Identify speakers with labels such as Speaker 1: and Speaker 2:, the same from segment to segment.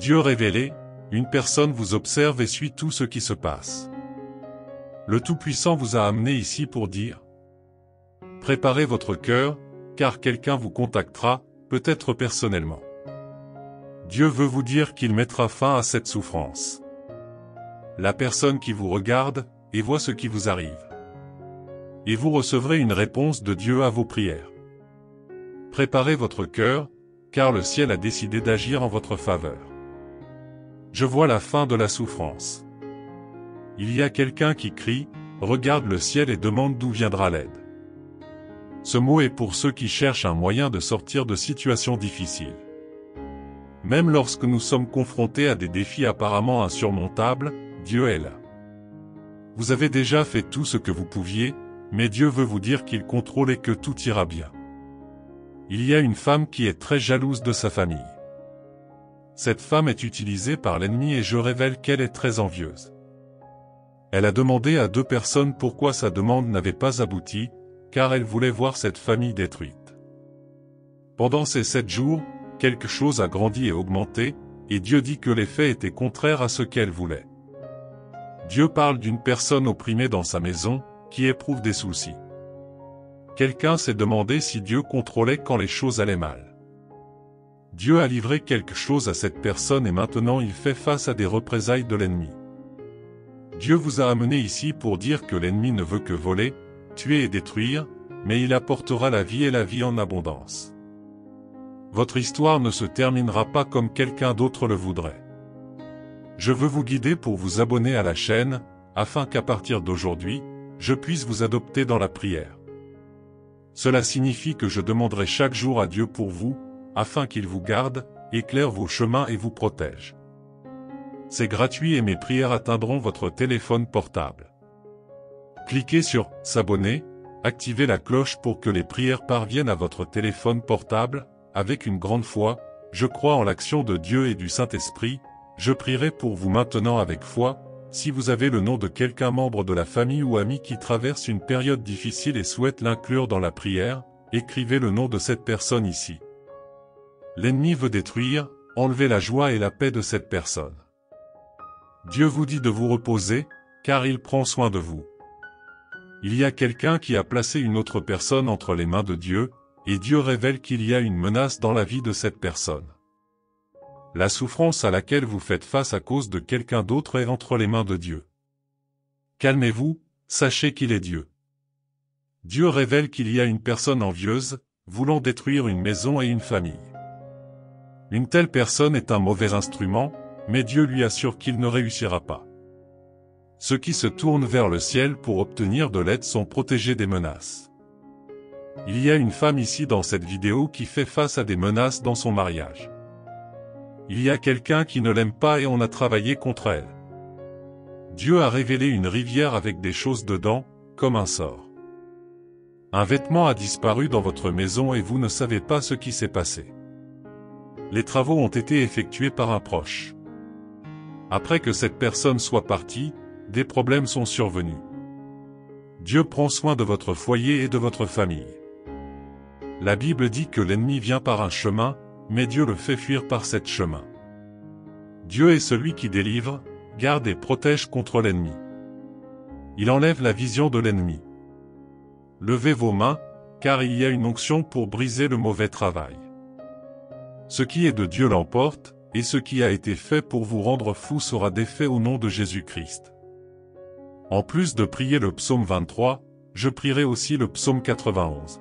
Speaker 1: Dieu révélé, une personne vous observe et suit tout ce qui se passe. Le Tout-Puissant vous a amené ici pour dire: préparez votre cœur, car quelqu'un vous contactera, peut-être personnellement. Dieu veut vous dire qu'il mettra fin à cette souffrance. La personne qui vous regarde, et voit ce qui vous arrive. Et vous recevrez une réponse de Dieu à vos prières. Préparez votre cœur, car le ciel a décidé d'agir en votre faveur. Je vois la fin de la souffrance. Il y a quelqu'un qui crie, regarde le ciel et demande d'où viendra l'aide. Ce mot est pour ceux qui cherchent un moyen de sortir de situations difficiles. Même lorsque nous sommes confrontés à des défis apparemment insurmontables, Dieu est là. Vous avez déjà fait tout ce que vous pouviez, mais Dieu veut vous dire qu'il contrôle et que tout ira bien. Il y a une femme qui est très jalouse de sa famille. Cette femme est utilisée par l'ennemi et je révèle qu'elle est très envieuse. Elle a demandé à 2 personnes pourquoi sa demande n'avait pas abouti, car elle voulait voir cette famille détruite. Pendant ces 7 jours, quelque chose a grandi et augmenté, et Dieu dit que les faits étaient contraires à ce qu'elle voulait. Dieu parle d'une personne opprimée dans sa maison, qui éprouve des soucis. Quelqu'un s'est demandé si Dieu contrôlait quand les choses allaient mal. Dieu a livré quelque chose à cette personne et maintenant il fait face à des représailles de l'ennemi. Dieu vous a amené ici pour dire que l'ennemi ne veut que voler, tuer et détruire, mais il apportera la vie et la vie en abondance. Votre histoire ne se terminera pas comme quelqu'un d'autre le voudrait. Je veux vous guider pour vous abonner à la chaîne, afin qu'à partir d'aujourd'hui, je puisse vous adopter dans la prière. Cela signifie que je demanderai chaque jour à Dieu pour vous, afin qu'il vous garde, éclaire vos chemins et vous protège. C'est gratuit et mes prières atteindront votre téléphone portable. Cliquez sur « S'abonner », activez la cloche pour que les prières parviennent à votre téléphone portable. Avec une grande foi, je crois en l'action de Dieu et du Saint-Esprit, je prierai pour vous maintenant avec foi. Si vous avez le nom de quelqu'un membre de la famille ou ami qui traverse une période difficile et souhaite l'inclure dans la prière, écrivez le nom de cette personne ici. L'ennemi veut détruire, enlever la joie et la paix de cette personne. Dieu vous dit de vous reposer, car il prend soin de vous. Il y a quelqu'un qui a placé une autre personne entre les mains de Dieu, et Dieu révèle qu'il y a une menace dans la vie de cette personne. La souffrance à laquelle vous faites face à cause de quelqu'un d'autre est entre les mains de Dieu. Calmez-vous, sachez qu'il est Dieu. Dieu révèle qu'il y a une personne envieuse, voulant détruire une maison et une famille. Une telle personne est un mauvais instrument, mais Dieu lui assure qu'il ne réussira pas. Ceux qui se tournent vers le ciel pour obtenir de l'aide sont protégés des menaces. Il y a une femme ici dans cette vidéo qui fait face à des menaces dans son mariage. Il y a quelqu'un qui ne l'aime pas et on a travaillé contre elle. Dieu a révélé une rivière avec des choses dedans, comme un sort. Un vêtement a disparu dans votre maison et vous ne savez pas ce qui s'est passé. Les travaux ont été effectués par un proche. Après que cette personne soit partie, des problèmes sont survenus. Dieu prend soin de votre foyer et de votre famille. La Bible dit que l'ennemi vient par un chemin, mais Dieu le fait fuir par cet chemin. Dieu est celui qui délivre, garde et protège contre l'ennemi. Il enlève la vision de l'ennemi. Levez vos mains, car il y a une onction pour briser le mauvais travail. Ce qui est de Dieu l'emporte, et ce qui a été fait pour vous rendre fou sera défait au nom de Jésus-Christ. En plus de prier le psaume 23, je prierai aussi le psaume 91.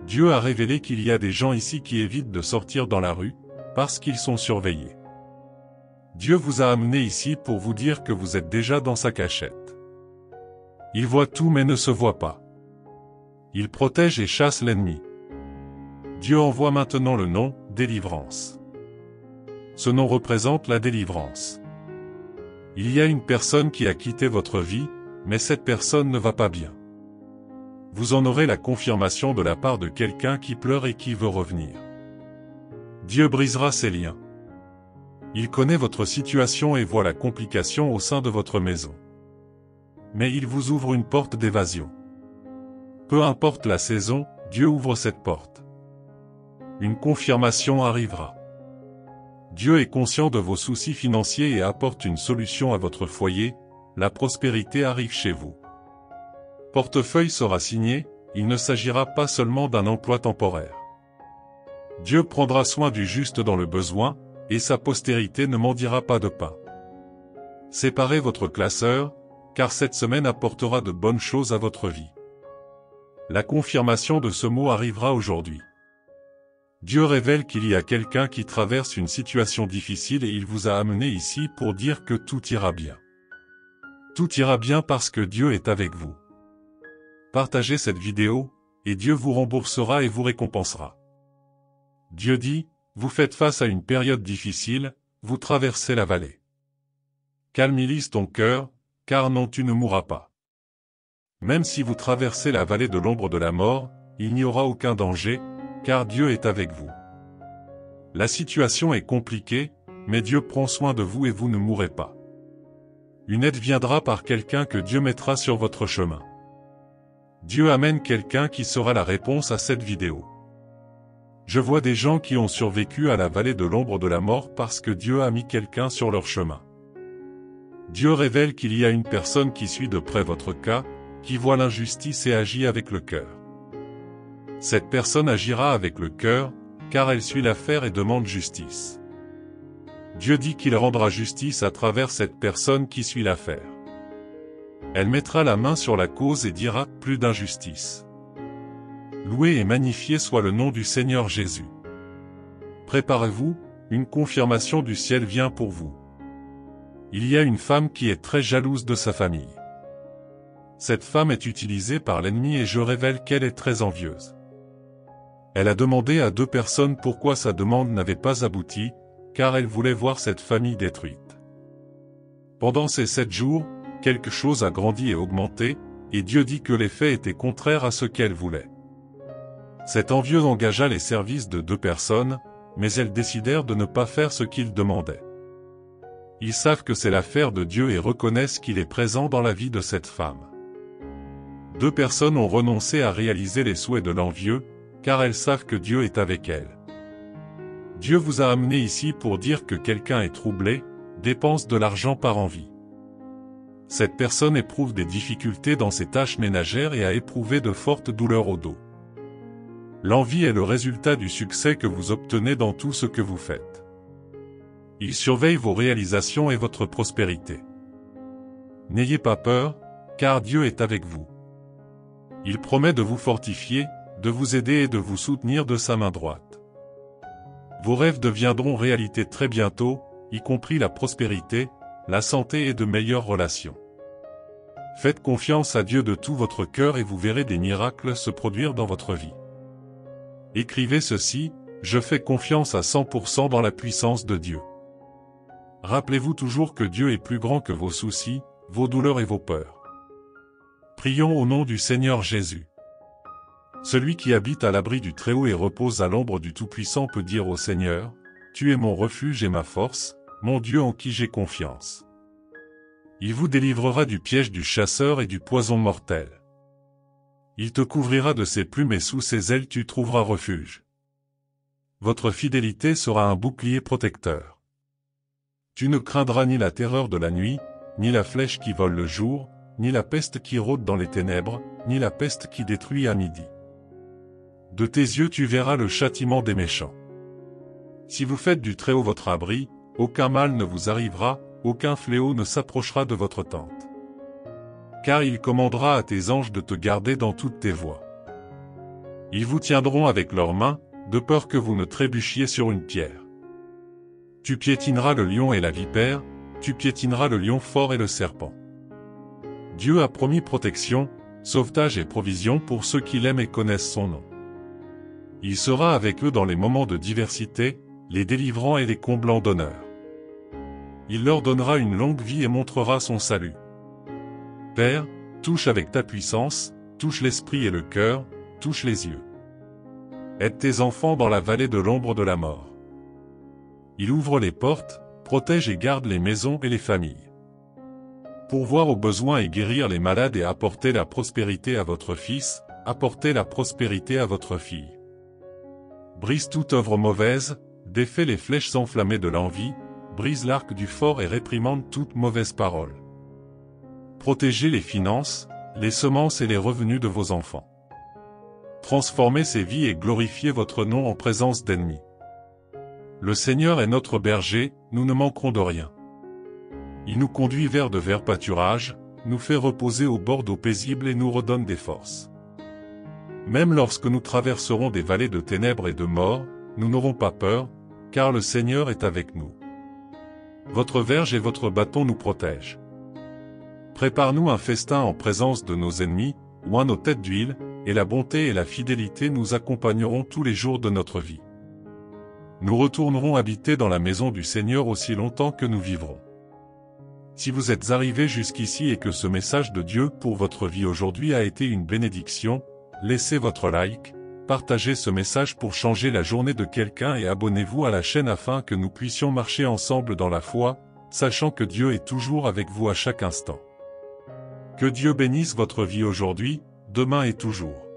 Speaker 1: Dieu a révélé qu'il y a des gens ici qui évitent de sortir dans la rue, parce qu'ils sont surveillés. Dieu vous a amené ici pour vous dire que vous êtes déjà dans sa cachette. Il voit tout mais ne se voit pas. Il protège et chasse l'ennemi. Dieu envoie maintenant le nom « Délivrance ». Ce nom représente la délivrance. Il y a une personne qui a quitté votre vie, mais cette personne ne va pas bien. Vous en aurez la confirmation de la part de quelqu'un qui pleure et qui veut revenir. Dieu brisera ces liens. Il connaît votre situation et voit la complication au sein de votre maison. Mais il vous ouvre une porte d'évasion. Peu importe la saison, Dieu ouvre cette porte. Une confirmation arrivera. Dieu est conscient de vos soucis financiers et apporte une solution à votre foyer, la prospérité arrive chez vous. Portefeuille sera signé, il ne s'agira pas seulement d'un emploi temporaire. Dieu prendra soin du juste dans le besoin, et sa postérité ne mendira pas de pain. Séparez votre classeur, car cette semaine apportera de bonnes choses à votre vie. La confirmation de ce mot arrivera aujourd'hui. Dieu révèle qu'il y a quelqu'un qui traverse une situation difficile et il vous a amené ici pour dire que tout ira bien. Tout ira bien parce que Dieu est avec vous. Partagez cette vidéo, et Dieu vous remboursera et vous récompensera. Dieu dit, vous faites face à une période difficile, vous traversez la vallée. Calme ton cœur, car non tu ne mourras pas. Même si vous traversez la vallée de l'ombre de la mort, il n'y aura aucun danger, car Dieu est avec vous. La situation est compliquée, mais Dieu prend soin de vous et vous ne mourrez pas. Une aide viendra par quelqu'un que Dieu mettra sur votre chemin. Dieu amène quelqu'un qui sera la réponse à cette vidéo. Je vois des gens qui ont survécu à la vallée de l'ombre de la mort parce que Dieu a mis quelqu'un sur leur chemin. Dieu révèle qu'il y a une personne qui suit de près votre cas, qui voit l'injustice et agit avec le cœur. Cette personne agira avec le cœur, car elle suit l'affaire et demande justice. Dieu dit qu'il rendra justice à travers cette personne qui suit l'affaire. Elle mettra la main sur la cause et dira « plus d'injustice ». Loué et magnifié soit le nom du Seigneur Jésus. Préparez-vous, une confirmation du ciel vient pour vous. Il y a une femme qui est très jalouse de sa famille. Cette femme est utilisée par l'ennemi et je révèle qu'elle est très envieuse. Elle a demandé à 2 personnes pourquoi sa demande n'avait pas abouti, car elle voulait voir cette famille détruite. Pendant ces 7 jours, quelque chose a grandi et augmenté, et Dieu dit que les faits étaient contraires à ce qu'elle voulait. Cette envieuse engagea les services de 2 personnes, mais elles décidèrent de ne pas faire ce qu'ils demandaient. Ils savent que c'est l'affaire de Dieu et reconnaissent qu'il est présent dans la vie de cette femme. 2 personnes ont renoncé à réaliser les souhaits de l'envieux, car elles savent que Dieu est avec elles. Dieu vous a amené ici pour dire que quelqu'un est troublé, dépense de l'argent par envie. Cette personne éprouve des difficultés dans ses tâches ménagères et a éprouvé de fortes douleurs au dos. L'envie est le résultat du succès que vous obtenez dans tout ce que vous faites. Il surveille vos réalisations et votre prospérité. N'ayez pas peur, car Dieu est avec vous. Il promet de vous fortifier, de vous aider et de vous soutenir de sa main droite. Vos rêves deviendront réalité très bientôt, y compris la prospérité, la santé et de meilleures relations. Faites confiance à Dieu de tout votre cœur et vous verrez des miracles se produire dans votre vie. Écrivez ceci, je fais confiance à 100% dans la puissance de Dieu. Rappelez-vous toujours que Dieu est plus grand que vos soucis, vos douleurs et vos peurs. Prions au nom du Seigneur Jésus. Celui qui habite à l'abri du Très-Haut et repose à l'ombre du Tout-Puissant peut dire au Seigneur, « Tu es mon refuge et ma force, mon Dieu en qui j'ai confiance. » Il vous délivrera du piège du chasseur et du poison mortel. Il te couvrira de ses plumes et sous ses ailes tu trouveras refuge. Votre fidélité sera un bouclier protecteur. Tu ne craindras ni la terreur de la nuit, ni la flèche qui vole le jour, ni la peste qui rôde dans les ténèbres, ni la peste qui détruit à midi. De tes yeux tu verras le châtiment des méchants. Si vous faites du Très-Haut votre abri, aucun mal ne vous arrivera, aucun fléau ne s'approchera de votre tente. Car il commandera à tes anges de te garder dans toutes tes voies. Ils vous tiendront avec leurs mains, de peur que vous ne trébuchiez sur une pierre. Tu piétineras le lion et la vipère, tu piétineras le lion fort et le serpent. Dieu a promis protection, sauvetage et provision pour ceux qui l'aiment et connaissent son nom. Il sera avec eux dans les moments de diversité, les délivrant et les comblant d'honneur. Il leur donnera une longue vie et montrera son salut. Père, touche avec ta puissance, touche l'esprit et le cœur, touche les yeux. Aide tes enfants dans la vallée de l'ombre de la mort. Il ouvre les portes, protège et garde les maisons et les familles. Pourvoir aux besoins et guérir les malades et apporter la prospérité à votre fils, apporter la prospérité à votre fille. Brise toute œuvre mauvaise, défait les flèches enflammées de l'envie, brise l'arc du fort et réprimande toute mauvaise parole. Protégez les finances, les semences et les revenus de vos enfants. Transformez ces vies et glorifiez votre nom en présence d'ennemis. Le Seigneur est notre berger, nous ne manquerons de rien. Il nous conduit vers de verts pâturages, nous fait reposer au bord d'eau paisible et nous redonne des forces. Même lorsque nous traverserons des vallées de ténèbres et de mort, nous n'aurons pas peur, car le Seigneur est avec nous. Votre verge et votre bâton nous protègent. Prépare-nous un festin en présence de nos ennemis, oins nos têtes d'huile, et la bonté et la fidélité nous accompagneront tous les jours de notre vie. Nous retournerons habiter dans la maison du Seigneur aussi longtemps que nous vivrons. Si vous êtes arrivés jusqu'ici et que ce message de Dieu pour votre vie aujourd'hui a été une bénédiction, laissez votre like, partagez ce message pour changer la journée de quelqu'un et abonnez-vous à la chaîne afin que nous puissions marcher ensemble dans la foi, sachant que Dieu est toujours avec vous à chaque instant. Que Dieu bénisse votre vie aujourd'hui, demain et toujours.